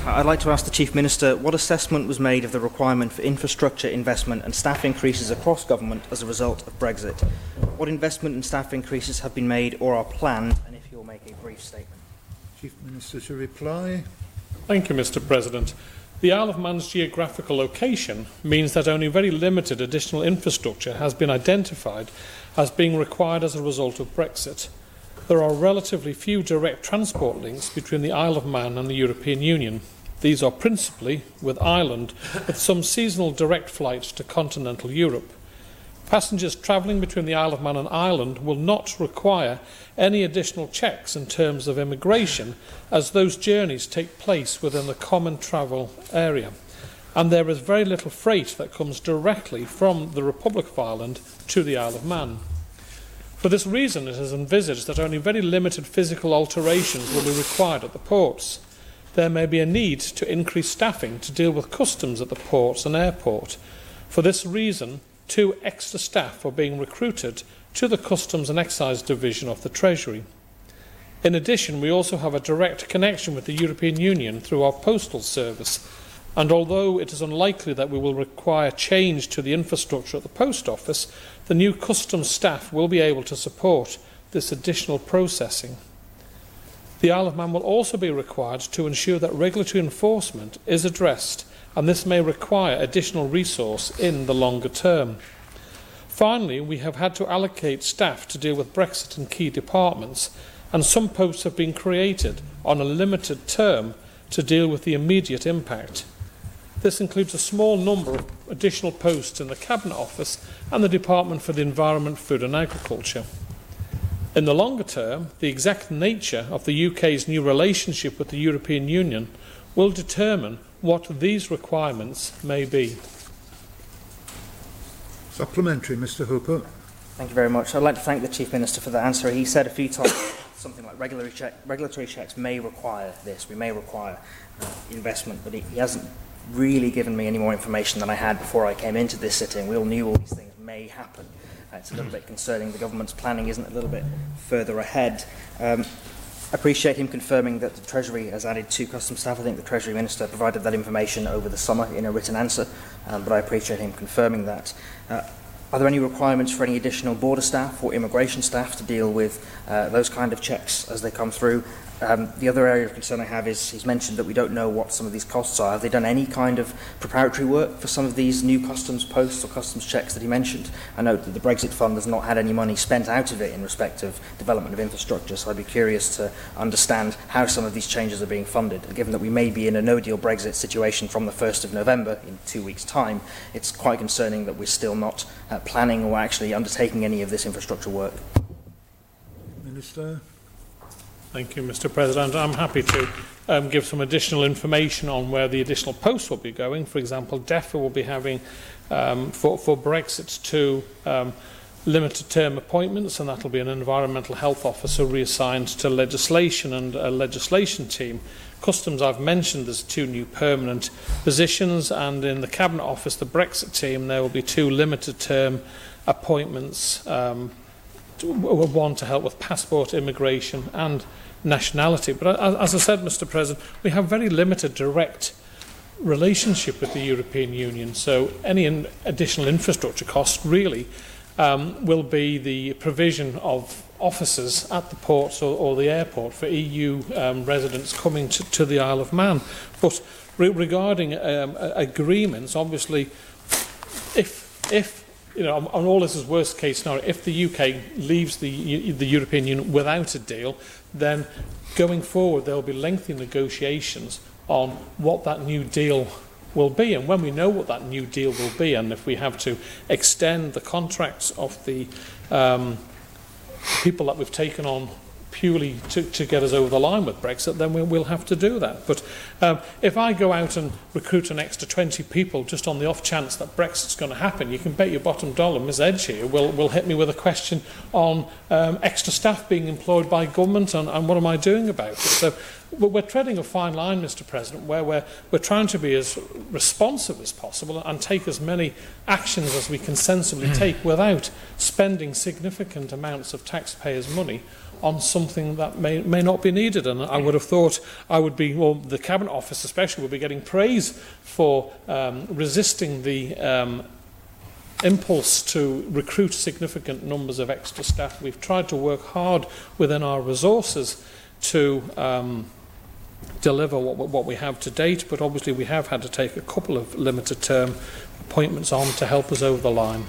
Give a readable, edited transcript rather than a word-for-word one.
I'd like to ask the Chief Minister what assessment was made of the requirement for infrastructure investment and staff increases across government as a result of Brexit. What investment and staff increases have been made or are planned, and if you'll make a brief statement. Chief Minister to reply. Thank you, Mr. President. The Isle of Man's geographical location means that only very limited additional infrastructure has been identified as being required as a result of Brexit. There are relatively few direct transport links between the Isle of Man and the European Union. These are principally with Ireland, with some seasonal direct flights to continental Europe. Passengers travelling between the Isle of Man and Ireland will not require any additional checks in terms of immigration, as those journeys take place within the common travel area. And there is very little freight that comes directly from the Republic of Ireland to the Isle of Man. For this reason, it is envisaged that only very limited physical alterations will be required at the ports. There may be a need to increase staffing to deal with customs at the ports and airport. For this reason, 2 extra staff are being recruited to the Customs and Excise Division of the Treasury. In addition, we also have a direct connection with the European Union through our postal service, and although it is unlikely that we will require change to the infrastructure at the post office, the new customs staff will be able to support this additional processing. The Isle of Man will also be required to ensure that regulatory enforcement is addressed, and this may require additional resource in the longer term. Finally, we have had to allocate staff to deal with Brexit in key departments, and some posts have been created on a limited term to deal with the immediate impact. This includes a small number of additional posts in the Cabinet Office and the Department for the Environment, Food and Agriculture. In the longer term, the exact nature of the UK's new relationship with the European Union will determine what these requirements may be. Supplementary, Mr. Hooper. Thank you very much. I'd like to thank the Chief Minister for that answer. He said a few times something like regulatory checks may require this, we may require investment, but he hasn't really given me any more information than I had before I came into this sitting. We all knew all these things may happen. It's a little bit concerning. The government's planning isn't a little bit further ahead. I appreciate him confirming that the Treasury has added 2 customs staff. I think the Treasury Minister provided that information over the summer in a written answer, but I appreciate him confirming that. Are there any requirements for any additional border staff or immigration staff to deal with those kind of checks as they come through? The other area of concern I have is he's mentioned that we don't know what some of these costs are. Have they done any kind of preparatory work for some of these new customs posts or customs checks that he mentioned? I note that the Brexit Fund has not had any money spent out of it in respect of development of infrastructure, so I'd be curious to understand how some of these changes are being funded. Given that we may be in a no-deal Brexit situation from the 1st of November, in 2 weeks' time, it's quite concerning that we're still not planning or actually undertaking any of this infrastructure work. Minister. Thank you, Mr. President. I'm happy to give some additional information on where the additional posts will be going. For example, DEFRA will be having, for Brexit, 2 limited term appointments, and that will be an environmental health officer reassigned to legislation and a legislation team. Customs, I've mentioned, there's 2 new permanent positions, and in the Cabinet Office, the Brexit team, there will be 2 limited term appointments, one to help with passport, immigration and nationality. But as I said, Mr. President, we have very limited direct relationship with the European Union, so any additional infrastructure cost really will be the provision of offices at the ports or the airport for EU residents coming to the Isle of Man. But regarding agreements, obviously, if you know, on all this is worst case scenario, if the UK leaves the European Union without a deal, then going forward there will be lengthy negotiations on what that new deal will be. And when we know what that new deal will be, and if we have to extend the contracts of the people that we've taken on purely to get us over the line with Brexit, then we'll have to do that. But if I go out and recruit an extra 20 people just on the off chance that Brexit's going to happen, you can bet your bottom dollar Ms Edge here will hit me with a question on extra staff being employed by government and what am I doing about it. So we're treading a fine line, Mr. President, where we're trying to be as responsive as possible and take as many actions as we can sensibly take without spending significant amounts of taxpayers' money on something that may not be needed. And I would have thought the Cabinet Office especially would be getting praise for resisting the impulse to recruit significant numbers of extra staff. We've tried to work hard within our resources to deliver what we have to date, but obviously we have had to take a couple of limited term appointments on to help us over the line.